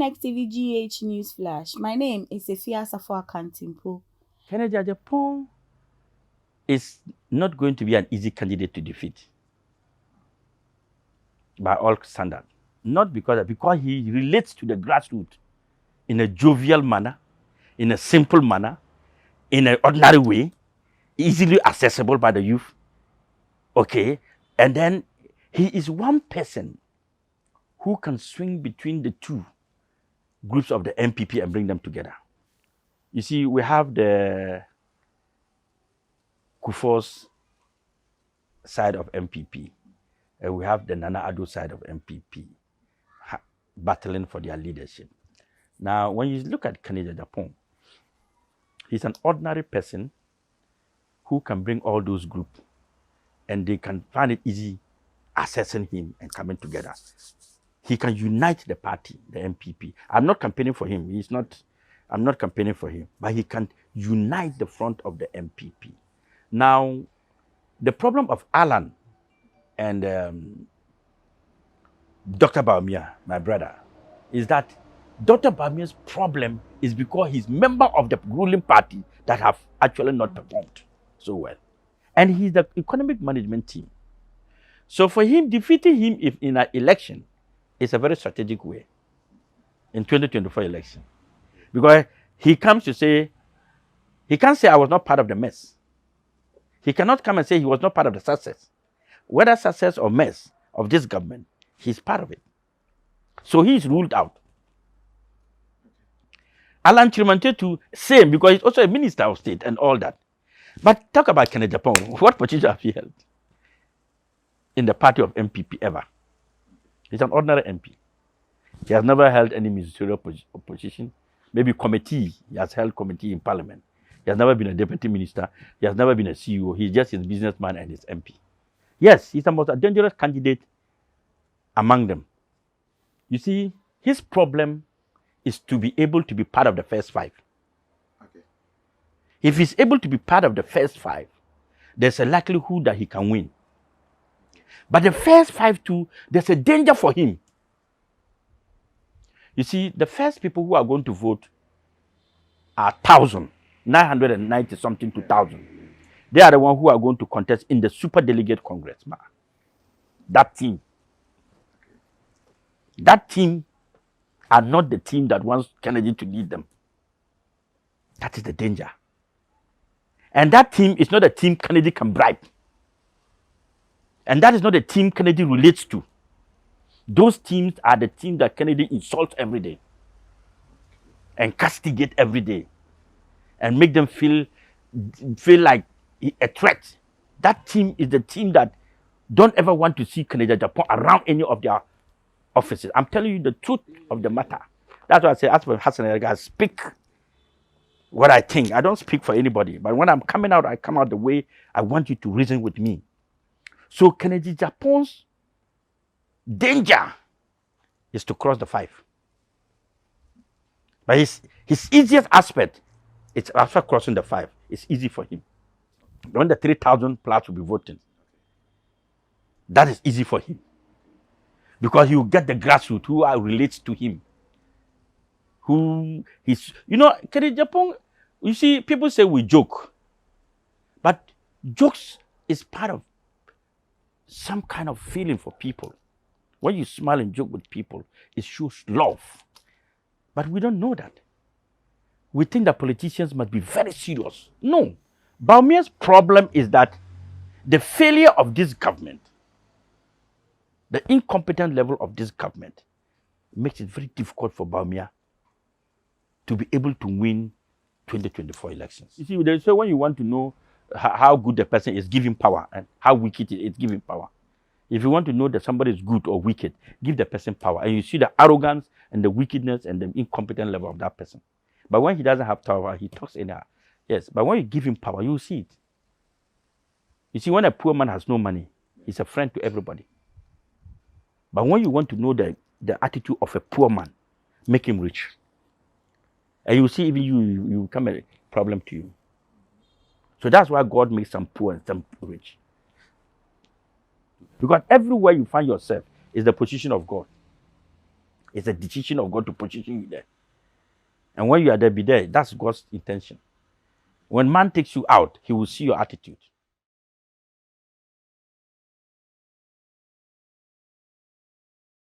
Next TV GH News Flash. My name is Efia Safwa Kantimpo. Kennedy Agyapong is not going to be an easy candidate to defeat by all standards. Not because he relates to the grassroots in a jovial manner, in a simple manner, in an ordinary way, easily accessible by the youth. Okay, and then he is one person who can swing between the two groups of the MPP and bring them together. You see, we have the Kufuor's side of MPP, and we have the Nana Addo side of MPP battling for their leadership. Now, when you look at Kennedy Agyapong, he's an ordinary person who can bring all those groups, and they can find it easy accessing him and coming together. He can unite the party, the MPP. I'm not campaigning for him. I'm not campaigning for him, but he can unite the front of the MPP. Now, the problem of Alan and Dr. Bawumia, my brother, is that Dr. Bawumia's problem is because he's member of the ruling party that have actually not performed so well. And he's the economic management team. So for him, defeating him in an election is a very strategic way in 2024 election. Because he comes to say, he can't say I was not part of the mess. He cannot come and say he was not part of the success. Whether success or mess of this government, he's part of it. So he is ruled out. Alan Chirimantetu, same, because he's also a minister of state and all that. But talk about Kennedy Agyapong. What position have he held in the party of MPP ever? He's an ordinary MP. He has never held any ministerial position. Maybe committee. He has held committee in parliament. He has never been a deputy minister. He has never been a CEO. He's just a businessman and his MP. Yes, he's the most dangerous candidate among them. You see, his problem is to be able to be part of the first five. Okay. If he's able to be part of the first five, there's a likelihood that he can win. But the first five too, there's a danger for him. You see, the first people who are going to vote are 1,990 something to 1,000. They are the ones who are going to contest in the super delegate congress. That team. That team are not the team that wants Kennedy to lead them. That is the danger. And that team is not a team Kennedy can bribe. And that is not the team Kennedy relates to. Those teams are the teams that Kennedy insults every day and castigate every day and make them feel like a threat. That team is the team that don't ever want to see Kennedy Agyapong around any of their offices. I'm telling you the truth of the matter. That's why I say, as for Hassan, I speak what I think. I don't speak for anybody. But when I'm coming out, I come out the way I want you to reason with me. So Kennedy Agyapong's danger is to cross the five. But his easiest aspect is after crossing the five. It's easy for him. When the 3,000 plus will be voting, that is easy for him. Because he will get the grassroots who relates to him. Who he's, Kennedy Agyapong, you see, people say we joke. But jokes is part of some kind of feeling for people. When you smile and joke with people, it shows love. But we don't know that. We think that politicians must be very serious. No. Bawumia's problem is that the failure of this government, the incompetent level of this government, makes it very difficult for Bawumia to be able to win 2024 elections. You see, so when you want to know how good the person is, give him power, and how wicked it is, give him power. If you want to know that somebody is good or wicked, give the person power. And you see the arrogance and the wickedness and the incompetent level of that person. But when he doesn't have power, he talks anyhow. Yes, but when you give him power, you see it. You see, when a poor man has no money, he's a friend to everybody. But when you want to know the attitude of a poor man, make him rich. And you see, even you become a problem to you. So that's why God makes some poor and some rich. Because everywhere you find yourself is the position of God. It's a decision of God to position you there. And when you are there, be there. That's God's intention. When man takes you out, he will see your attitude.